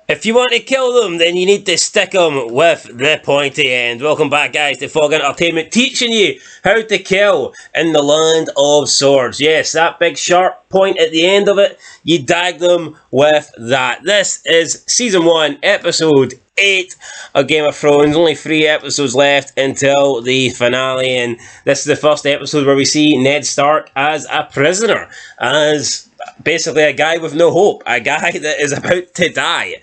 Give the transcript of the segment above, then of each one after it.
If you want to kill them, then you need to stick them with the pointy end. Welcome back, guys, to Fog Entertainment, teaching you how to kill in the land of swords. Yes, that big sharp point at the end of it, you dag them with that. This is Season 1, Episode 8 of Game of Thrones. Only 3 episodes left until the finale, and this is the first episode where we see Ned Stark as a prisoner, as basically a guy with no hope, a guy that is about to die.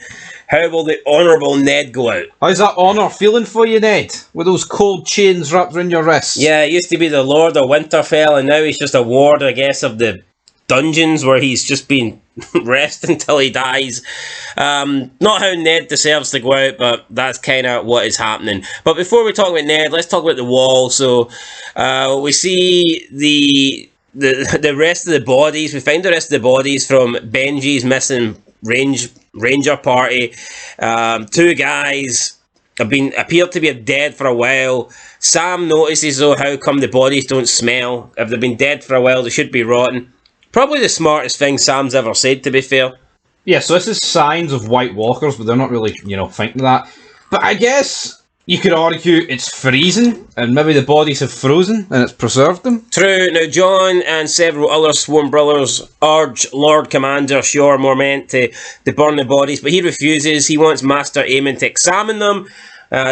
How will the honourable Ned go out? How's that honour feeling for you, Ned? With those cold chains wrapped around your wrists? Yeah, he used to be the Lord of Winterfell, and now he's just a ward, I guess, of the dungeons where he's just been rest until he dies. Not how Ned deserves to go out, but that's kind of what is happening. But before we talk about Ned, let's talk about the wall. So we see the rest of the bodies. We find the rest of the bodies from Benji's missing ranger party. 2 guys appear to be dead for a while. Sam notices though how come the bodies don't smell. If they've been dead for a while, they should be rotten. Probably the smartest thing Sam's ever said, to be fair. Yeah, so this is signs of White Walkers, but they're not really, thinking that. But I guess you could argue it's freezing, and maybe the bodies have frozen, and it's preserved them. True. Now, Jon and several other sworn brothers urge Lord Commander Shore Mormont to burn the bodies, but he refuses. He wants Master Aemon to examine them.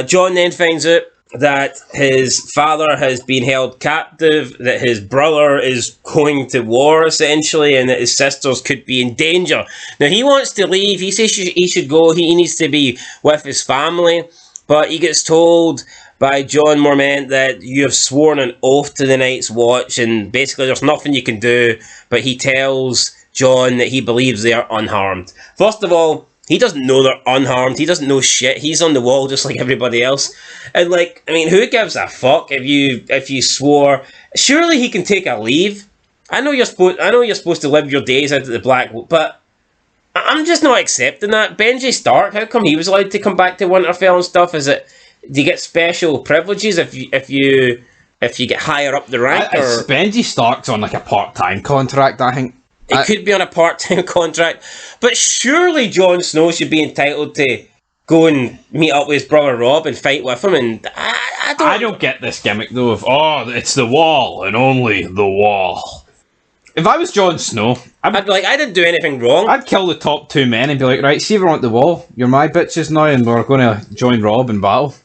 Jon then finds out that his father has been held captive, that his brother is going to war, essentially, and that his sisters could be in danger. Now, he wants to leave. He says he should go. He needs to be with his family. But he gets told by Jon Mormont that you have sworn an oath to the Night's Watch, and basically there's nothing you can do. But he tells Jon that he believes they are unharmed. First of all, he doesn't know they're unharmed. He doesn't know shit. He's on the wall just like everybody else. And who gives a fuck if you swore? Surely he can take a leave. I know you're supposed to live your days out at the Black, but I'm just not accepting that. Benji Stark, how come he was allowed to come back to Winterfell and stuff? Do you get special privileges if you get higher up the rank? Or Benji Stark's on like a part-time contract, I think. It could be on a part-time contract, but surely Jon Snow should be entitled to go and meet up with his brother Robb and fight with him. And I don't get this gimmick though of it's the wall and only the wall. If I was Jon Snow, I'd be like, I didn't do anything wrong. I'd kill the top 2 men and be like, right, see if we're on the wall. You're my bitches now, and we're going to join Robb in battle.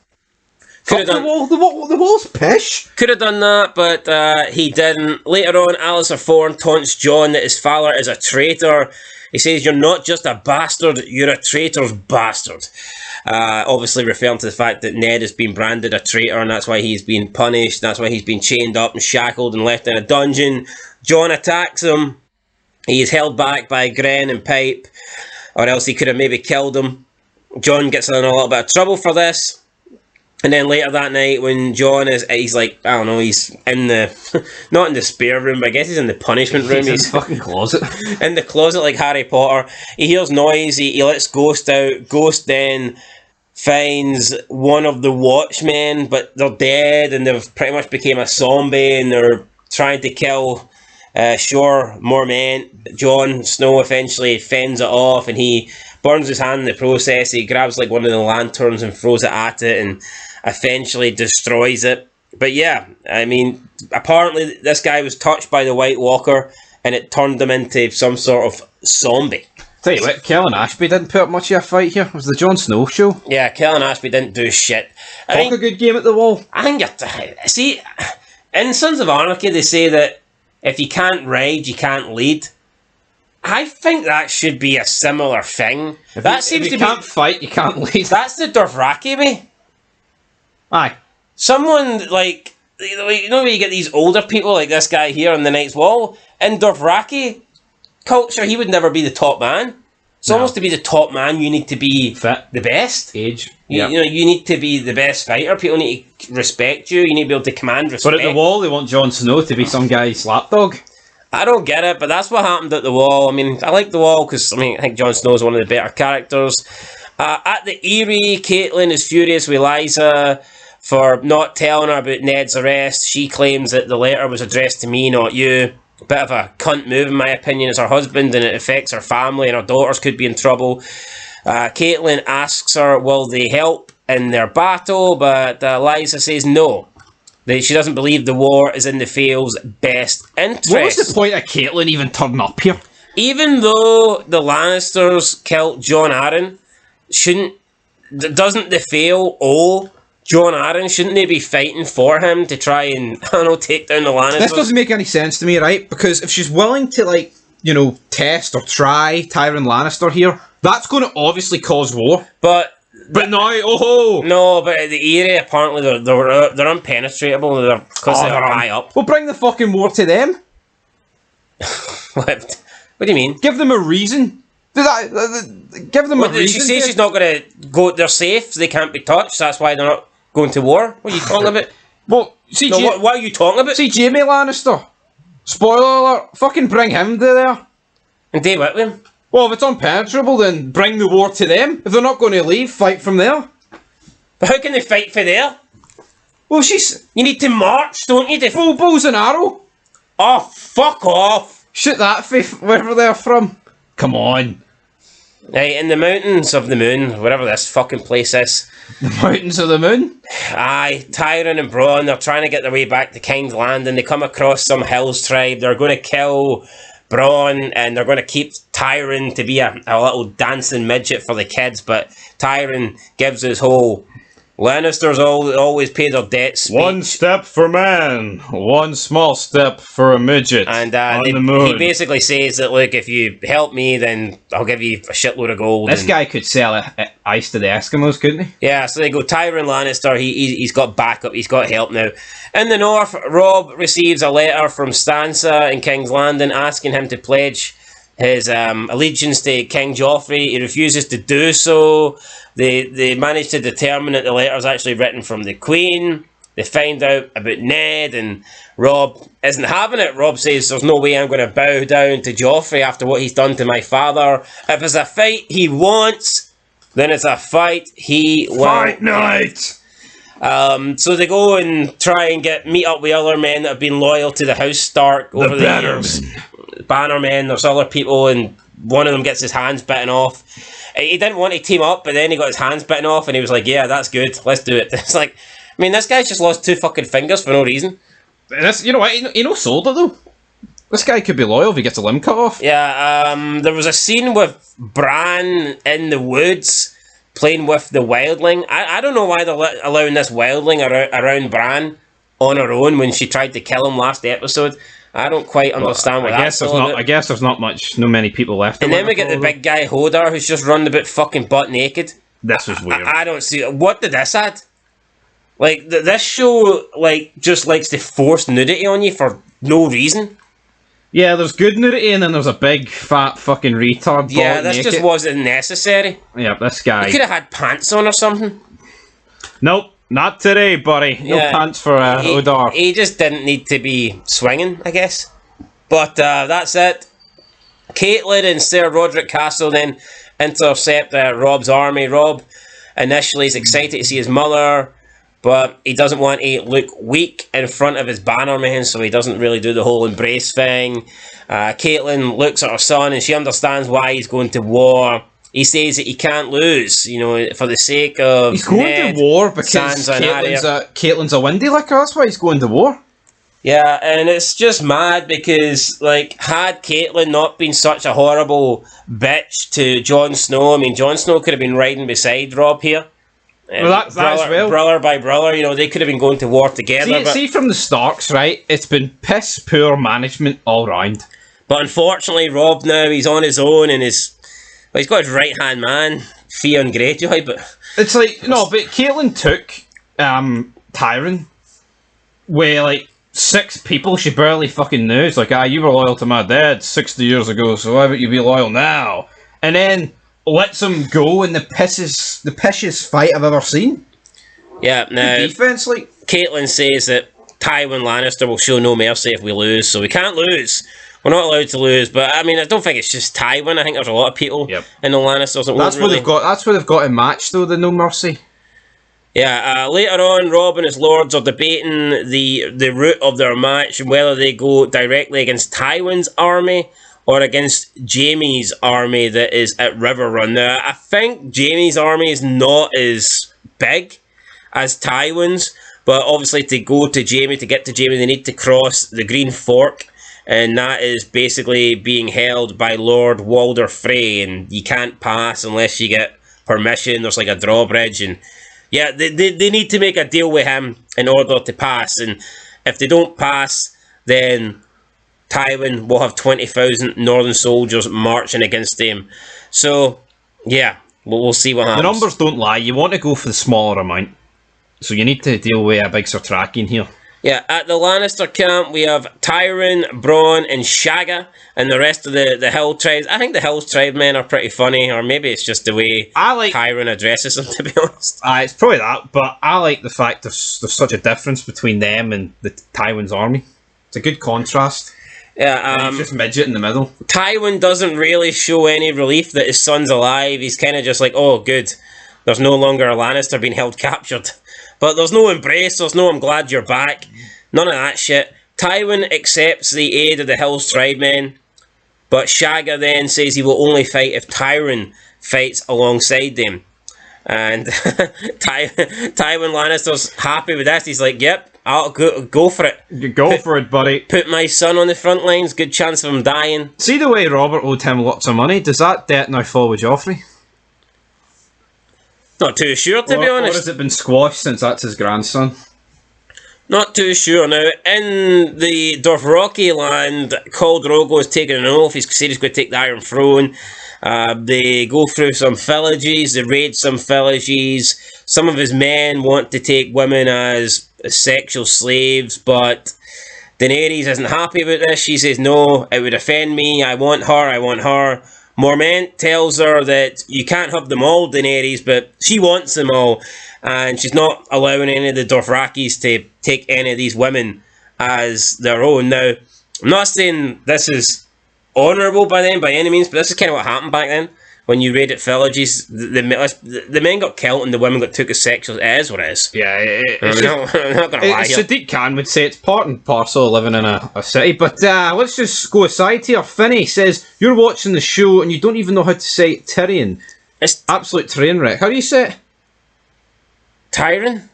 The wall's pish. Could have done that, but he didn't. Later on, Alistair Thorne taunts Jon that his father is a traitor. He says, you're not just a bastard, you're a traitor's bastard. Obviously referring to the fact that Ned has been branded a traitor, and that's why he's been punished. That's why he's been chained up and shackled and left in a dungeon. Jon attacks him. He is held back by Gren and Pipe, or else he could have maybe killed him. Jon gets in a little bit of trouble for this. And then later that night, when Jon he's like, I don't know, he's in the, not in the spare room, but I guess he's in the punishment room. He's in the fucking closet. In the closet like Harry Potter. He hears noise, he lets Ghost out. Ghost then finds one of the Watchmen, but they're dead and they've pretty much became a zombie and they're trying to kill Shore Mormont. Jon Snow eventually fends it off and he burns his hand in the process. He grabs like one of the lanterns and throws it at it and eventually destroys it. But yeah, apparently this guy was touched by the White Walker and it turned him into some sort of zombie. Tell you what, Kellen Ashby didn't put up much of a fight here. It was the Jon Snow show. Yeah, Kellen Ashby didn't do shit. A good game at the wall. I think see, in Sons of Anarchy they say that if you can't ride, you can't lead. I think that should be a similar thing. If you can't fight, you can't lead. That's the Dothraki way. Aye. Someone like, when you get these older people like this guy here on the Night's Wall, in Dothraki culture, he would never be the top man. It's almost to be the top man, you need to be fit, the best. Age. You need to be the best fighter. People need to respect you. You need to be able to command respect. But at the wall, they want Jon Snow to be some guy's lapdog. I don't get it, but that's what happened at the wall. I like the wall because, I think Jon Snow is one of the better characters. At the Eyrie, Caitlin is furious with Lysa for not telling her about Ned's arrest. She claims that the letter was addressed to me, not you. A bit of a cunt move, in my opinion. It's her husband and it affects her family and her daughters could be in trouble. Caitlyn asks her, will they help in their battle? But Liza says no. She doesn't believe the war is in the Fail's best interest. What was the point of Caitlyn even turning up here? Even though the Lannisters killed Jon Arryn, doesn't the Fail owe Jon Arryn? Shouldn't they be fighting for him to try and, I don't know, take down the Lannisters? This doesn't make any sense to me, right? Because if she's willing to, like, you know, test or try Tyrion Lannister here, that's going to obviously cause war. But now, oh no, but the Eyrie, apparently they're impenetrable because they're high up. Well, bring the fucking war to them. What do you mean? Give them a reason. Give them a reason. She says she's not going to go. They're safe. So they can't be touched. That's why they're not going to war. What are you talking about? Well, see, what are you talking about? See, Jaime Lannister. Spoiler alert. Fucking bring him to there. And stay with him. Well, if it's impenetrable, then bring the war to them. If they're not going to leave, fight from there. But how can they fight for there? Well, you need to march, don't you? Full bows and arrow. Oh, fuck off. Shoot that wherever they're from. Come on. Right, in the mountains of the moon, whatever this fucking place is. The mountains of the moon? Aye, Tyrion and Bronn, they're trying to get their way back to King's Landing. They come across some Hills tribe. They're going to kill Bronn, and they're going to keep Tyrion to be a little dancing midget for the kids, but Tyrion gives his whole Lannisters always pay their debts speech. One step for man, one small step for a midget. And on the moon. He basically says that, look, if you help me, then I'll give you a shitload of gold. This guy could sell ice to the Eskimos, couldn't he? Yeah, so they go, Tyrion Lannister, he's got backup, he's got help now. In the north, Robb receives a letter from Sansa in King's Landing asking him to pledge his allegiance to King Joffrey. He refuses to do so. They manage to determine that the letter is actually written from the Queen. They find out about Ned, and Robb isn't having it. Robb says, there's no way I'm going to bow down to Joffrey after what he's done to my father. If it's a fight he wants, then it's a fight he wants. Fight night! So they go and try and meet up with other men that have been loyal to the House Stark over the years. Bannermen, there's other people, and one of them gets his hands bitten off. He didn't want to team up, but then he got his hands bitten off, and he was like, yeah, that's good, let's do it. It's like, I mean, this guy's just lost 2 fucking fingers for no reason. You know what, he no sold it though. This guy could be loyal if he gets a limb cut off. Yeah, there was a scene with Bran in the woods playing with the wildling. I don't know why they're allowing this wildling around Bran on her own when she tried to kill him last episode. I don't quite understand what that's all about. I guess there's not many people left. And then we get the big guy Hodor who's just running about fucking butt naked. This was weird. I don't see what did this add. Like this show, like just likes to force nudity on you for no reason. Yeah, there's good nudity, and then there's a big fat fucking retard. Yeah, this just wasn't necessary. Yeah, this guy. You could have had pants on or something. Nope. Not today, buddy. No pants for Hodor. He just didn't need to be swinging, I guess. But that's it. Caitlyn and Ser Roderick Castle then intercept Robb's army. Robb initially is excited to see his mother, but he doesn't want to look weak in front of his bannermen, so he doesn't really do the whole embrace thing. Caitlyn looks at her son, and she understands why he's going to war. He says that he can't lose, you know, for the sake of he's going Ned, to war because Caitlyn's a windy licker. That's why he's going to war. Yeah, and it's just mad because, like, had Caitlyn not been such a horrible bitch to Jon Snow, I mean, Jon Snow could have been riding beside Robb here. Well, that's well. Brother by brother, you know, they could have been going to war together. See from the Starks, right? It's been piss poor management all round. But unfortunately, Robb now, he's on his own, and he's got his right-hand man, Theon Greyjoy, but... It's like, no, but Caitlyn took Tyrion, where, like, 6 people she barely fucking knew. It's like, you were loyal to my dad 60 years ago, so why would you be loyal now? And then lets him go in the pissest fight I've ever seen. Yeah, now... defense, like... Caitlyn says that Tywin Lannister will show no mercy if we lose, so we can't lose. We're not allowed to lose, but I mean, I don't think it's just Tywin. I think there's a lot of people in the Lannisters that that's what they've got. That's what they've got in match, though. The no mercy. Yeah. Later on, Robb and his lords are debating the route of their match and whether they go directly against Tywin's army or against Jaime's army that is at River Run. Now, I think Jaime's army is not as big as Tywin's, but obviously to go to Jaime, to get to Jaime, they need to cross the Green Fork, and that is basically being held by Lord Walder Frey, and you can't pass unless you get permission. There's like a drawbridge, and yeah, they need to make a deal with him in order to pass, and if they don't pass, then Tywin will have 20,000 northern soldiers marching against them. So, yeah, we'll see what happens. The numbers don't lie. You want to go for the smaller amount. So you need to deal with a big Sartrakian here. Yeah, at the Lannister camp, we have Tyrion, Bronn, and Shagga, and the rest of the Hill tribes. I think the Hill tribe men are pretty funny, or maybe it's just the way Tyrion addresses them, to be honest. It's probably that, but I like the fact there's such a difference between them and the Tywin's army. It's a good contrast. Yeah, he's just midget in the middle. Tywin doesn't really show any relief that his son's alive. He's kind of just like, oh, good. There's no longer a Lannister being held captured. But there's no embrace, there's no I'm glad you're back. None of that shit. Tywin accepts the aid of the Hill's tribemen, but Shagga then says he will only fight if Tyrion fights alongside them. And Tywin Lannister's happy with this. He's like, yep, I'll go for it. Go for it, buddy. Put my son on the front lines, good chance of him dying. See the way Robert owed him lots of money? Does that debt now fall with Joffrey? Not too sure, to be honest. Or has it been squashed since that's his grandson? Not too sure. Now, in the Dothraki land, Khal Drogo has taken an oath. He said he's going to take the Iron Throne. They go through some villages. They raid some villages. Some of his men want to take women as sexual slaves, but Daenerys isn't happy about this. She says, no, it would offend me. I want her. Mormont tells her that you can't have them all, Daenerys, but she wants them all, and she's not allowing any of the Dothrakis to take any of these women as their own. Now, I'm not saying this is honourable by them by any means, but this is kind of what happened back then. When you raided villages, the men got killed and the women got took as sexual. It is what it is. Yeah, I'm not going to lie here. Sadiq Khan would say it's part and parcel of living in a city. But let's just go aside here. Finney says, you're watching the show and you don't even know how to say Tyrion. It's absolute train wreck. How do you say it? Tyrion?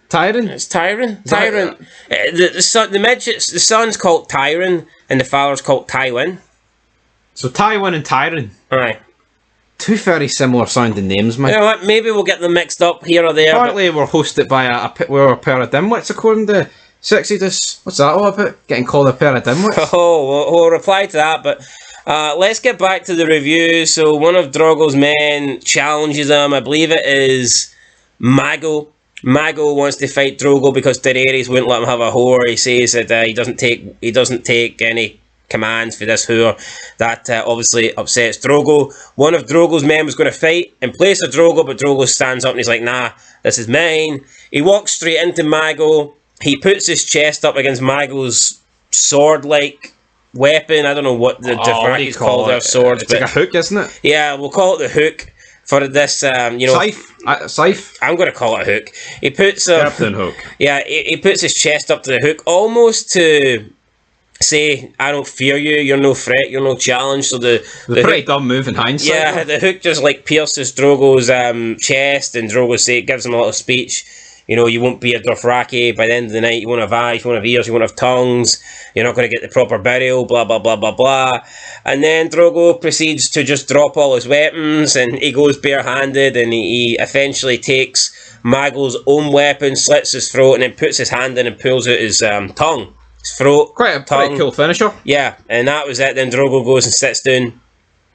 It's Tyrion. Tyrion. The midgets, the son's called Tyrion and the father's called Tywin. So Tywin and Tyrion. Aye. Two very similar sounding names, man. You know what? Maybe we'll get them mixed up here or there. Apparently, we're hosted by a pair of dimwits, according to Sexy. What's that all about? Getting called a pair of dimwits? Oh, we'll reply to that, but let's get back to the review. So, one of Drogo's men challenges him. I believe it is Mago. Mago wants to fight Drogo because Daenerys wouldn't let him have a whore. He says that he doesn't take any commands for this whore. That obviously upsets Drogo. One of Drogo's men was going to fight in place of Drogo, but Drogo stands up and he's like, nah, this is mine. He walks straight into Mago. He puts his chest up against Mago's sword-like weapon. I don't know what the Dothrakis call their swords. It's like a hook, isn't it? Yeah, we'll call it the hook for this, Scythe? I'm going to call it a hook. He puts... Captain Hook. Yeah, he puts his chest up to the hook, almost to say, I don't fear you, you're no threat, you're no challenge. So the pretty dumb move in hindsight. Yeah, the hook just like pierces Drogo's chest, and Drogo gives him a little speech. You know, you won't be a Dothraki. By the end of the night, you won't have eyes, you won't have ears, you won't have tongues. You're not going to get the proper burial, blah, blah, blah, blah, blah. And then Drogo proceeds to just drop all his weapons, and he goes barehanded, and he eventually takes Mago's own weapon, slits his throat, and then puts his hand in and pulls out his tongue. His throat. Quite a cool finisher. Yeah, and that was it. Then Drogo goes and sits down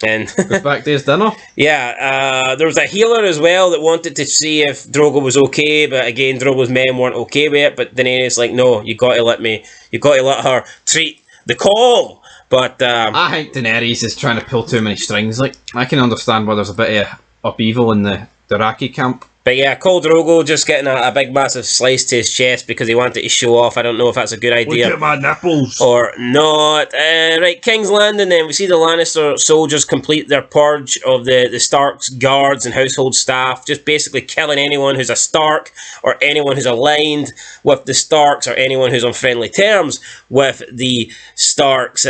and goes back to his dinner. Yeah, there was a healer as well that wanted to see if Drogo was okay, but again, Drogo's men weren't okay with it. But Daenerys like, no, you got to let her treat the call. But I think Daenerys is trying to pull too many strings. Like, I can understand why there's a bit of upheaval in the Dothraki camp. But yeah, Khal Drogo just getting a big massive slice to his chest because he wanted to show off. I don't know if that's a good idea. Look at my nipples. Or not. Right, King's Landing then. We see the Lannister soldiers complete their purge of the Stark's guards and household staff, just basically killing anyone who's a Stark or anyone who's aligned with the Starks or anyone who's on friendly terms with the Starks.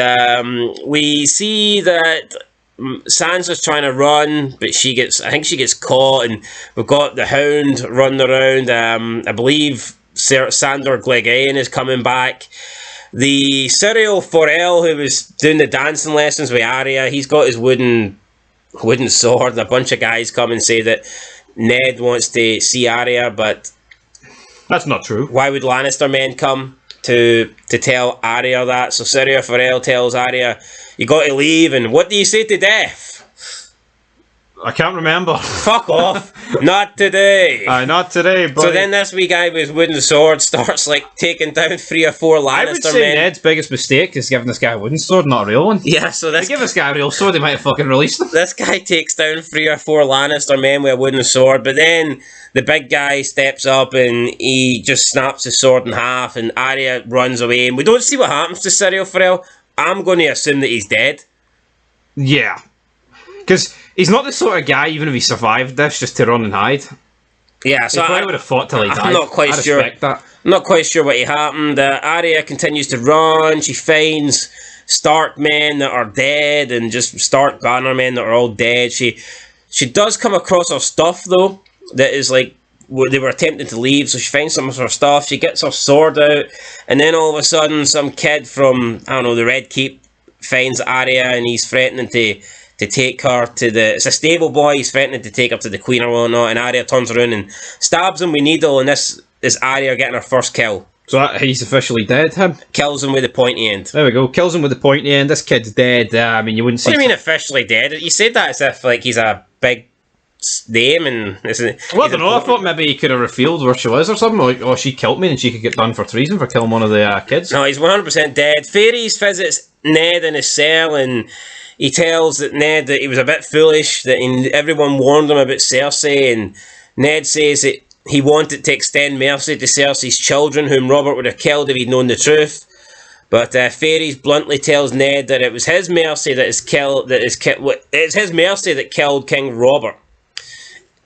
We see that Sansa's trying to run, but I think she gets caught, and we've got the Hound running around. I believe Sandor Clegane is coming back. The Syrio Forel, who was doing the dancing lessons with Arya, he's got his wooden sword, and a bunch of guys come and say that Ned wants to see Arya, but that's not true. Why would Lannister men come to tell Arya that? So Syrio Forel tells Arya, you got to leave, and what do you say to death? I can't remember. Fuck off. Not today. Not today, buddy. So then this wee guy with his wooden sword starts like taking down 3 or 4 Lannister men. I would say Ned's biggest mistake is giving this guy a wooden sword, not a real one. Yeah, so If they give this guy a real sword, they might have fucking released him. This guy takes down 3 or 4 Lannister men with a wooden sword, but then the big guy steps up and he just snaps his sword in half, and Arya runs away, and we don't see what happens to Syrio Forel. I'm going to assume that he's dead. Yeah. Because he's not the sort of guy, even if he survived this, just to run and hide. Yeah, so I would have fought till he died. I'm not quite sure. That. I'm not quite sure what happened. Arya continues to run. She finds Stark men that are dead and just Stark banner men that are all dead. She does come across her stuff though. That is like they were attempting to leave, so she finds some of her stuff. She gets her sword out, and then all of a sudden, some kid from the Red Keep finds Arya, and he's threatening to take her to it's a stable boy. He's threatening to take her to the Queen or whatnot, and Arya turns around and stabs him with needle, and this is Arya getting her first kill. So he's officially dead, him? Kills him with the pointy end. There we go. Kills him with the pointy end. This kid's dead. I mean, you wouldn't see... What do you mean officially dead? You said that as if like he's a big name and... Well, I don't know. I thought maybe he could have revealed where she was or something. Like, oh, she killed me and she could get done for treason for killing one of the kids. No, he's 100% dead. Ferys visits Ned in his cell, and he tells Ned that he was a bit foolish, that everyone warned him about Cersei, and Ned says that he wanted to extend mercy to Cersei's children, whom Robert would have killed if he'd known the truth. But Ferys bluntly tells Ned that it was his mercy it's his mercy that killed King Robert,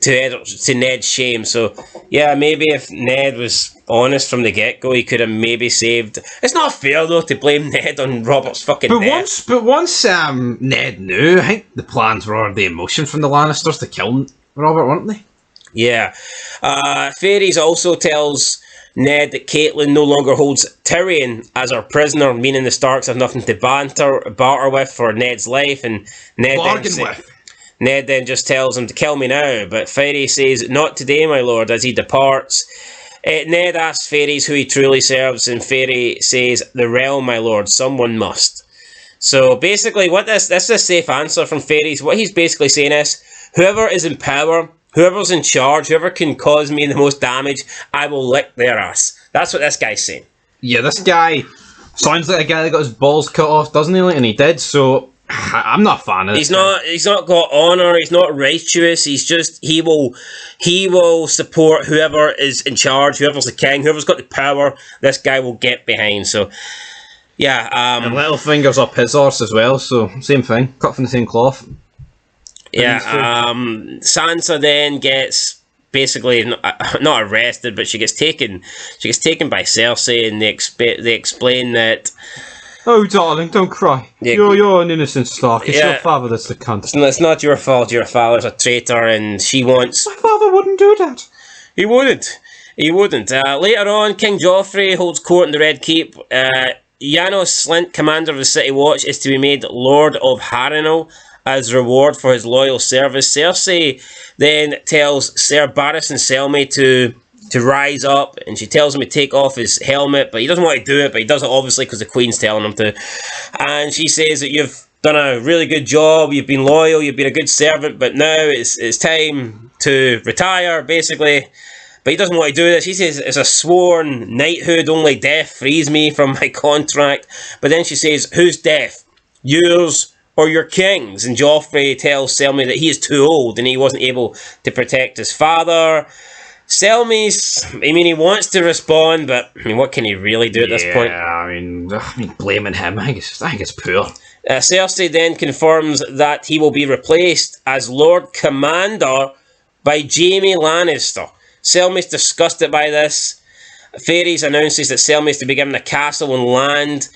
to Ned's shame. So yeah, maybe if Ned was honest from the get-go, he could have maybe saved... It's not fair though to blame Ned on Robert's fucking death. But once Ned knew, I think the plans were already in motion from the Lannisters to kill Robert, weren't they? Yeah. Ferys also tells Ned that Catelyn no longer holds Tyrion as her prisoner, meaning the Starks have nothing to barter with for Ned's life, and Ned then just tells him to kill me now, but Ferys says, not today, my lord, as he departs. Ned asks Ferys who he truly serves, and Ferys says, the realm, my lord, someone must. So basically, this is a safe answer from Ferys. What he's basically saying is, whoever is in power, whoever's in charge, whoever can cause me the most damage, I will lick their ass. That's what this guy's saying. Yeah, this guy sounds like a guy that got his balls cut off, doesn't he? And he did, so I'm not a fan of this. He's not got honour, he's not righteous, he's just, he will support whoever is in charge, whoever's the king, whoever's got the power, this guy will get behind, so... Yeah, and Littlefinger's up his arse as well, so same thing, cut from the same cloth. Yeah, Sansa then gets basically not arrested, but she gets taken by Cersei, and they explain that. Oh, darling, don't cry. Yeah, you're an innocent Stark. It's your father that's the cunt. It's not your fault. Your father's a traitor, and she wants. My father wouldn't do that. He wouldn't. Later on, King Joffrey holds court in the Red Keep. Janos Slynt, commander of the City Watch, is to be made Lord of Harrenhal as reward for his loyal service. Cersei then tells Ser Barristan Selmy to rise up, and she tells him to take off his helmet, but he doesn't want to do it, but he does it obviously because the Queen's telling him to. And she says that you've done a really good job, you've been loyal, you've been a good servant, but now it's time to retire, basically. But he doesn't want to do this. He says it's a sworn knighthood, only death frees me from my contract. But then she says, whose death? Yours or your kings? And Joffrey tells Selmy that he is too old and he wasn't able to protect his father. Selmy's, he wants to respond, but what can he really do at this point? Yeah, I mean, blaming him, I think it's poor. Cersei then confirms that he will be replaced as Lord Commander by Jaime Lannister. Selmy's disgusted by this. Varys announces that Selmy is to be given a castle and land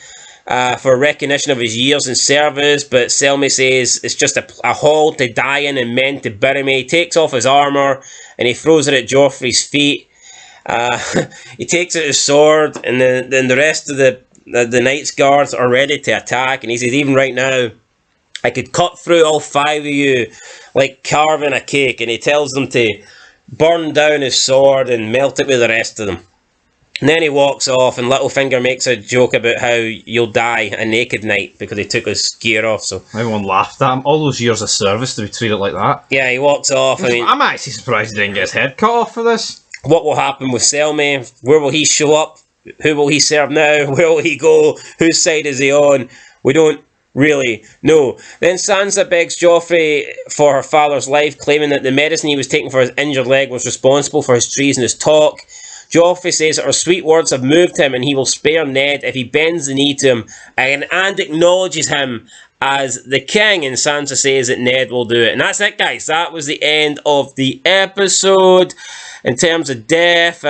for recognition of his years in service, but Selmy says it's just a hall to die in and men to bury me. He takes off his armour and he throws it at Joffrey's feet. He takes out his sword, and then the rest of the Knights Guards are ready to attack, and he says, even right now, I could cut through all 5 of you like carving a cake, and he tells them to burn down his sword and melt it with the rest of them. And then he walks off, and Littlefinger makes a joke about how you'll die a naked night because he took his gear off. So everyone laughed at him. All those years of service to be treated like that. Yeah, he walks off. I'm actually surprised he didn't get his head cut off for this. What will happen with Selmy? Where will he show up? Who will he serve now? Where will he go? Whose side is he on? We don't really know. Then Sansa begs Joffrey for her father's life, claiming that the medicine he was taking for his injured leg was responsible for his treasonous talk. Joffrey says that her sweet words have moved him and he will spare Ned if he bends the knee to him and acknowledges him as the king. And Sansa says that Ned will do it. And that's it, guys. That was the end of the episode. In terms of death,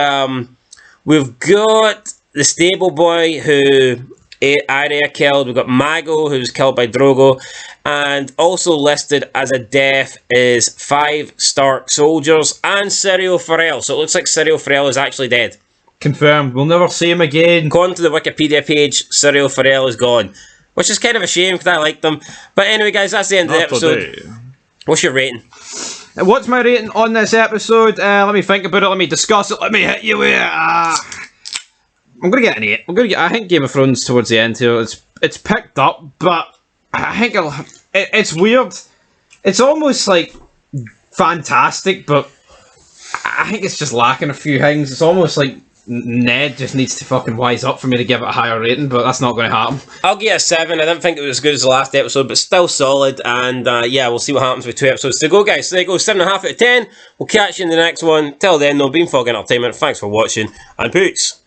we've got the stable boy who Arya killed. We've got Mago, who was killed by Drogo. And also listed as a death is 5 Stark soldiers and Syrio Forel. So it looks like Syrio Forel is actually dead. Confirmed. We'll never see him again. According to the Wikipedia page, Syrio Forel is gone. Which is kind of a shame because I like them. But anyway, guys, that's the end of the episode. What's your rating? What's my rating on this episode? Let me think about it. Let me discuss it. Let me hit you with it. I'm going to get an 8. I think Game of Thrones towards the end here, it's picked up, but I think it's weird. It's almost like fantastic, but I think it's just lacking a few things. It's almost like Ned just needs to fucking wise up for me to give it a higher rating, but that's not going to happen. I'll give it a 7. I didn't think it was as good as the last episode, but still solid. And yeah, we'll see what happens with 2 episodes to go, guys. So there you go, 7.5 out of 10. We'll catch you in the next one. Till then, though, been Fog Entertainment. Thanks for watching, and peace.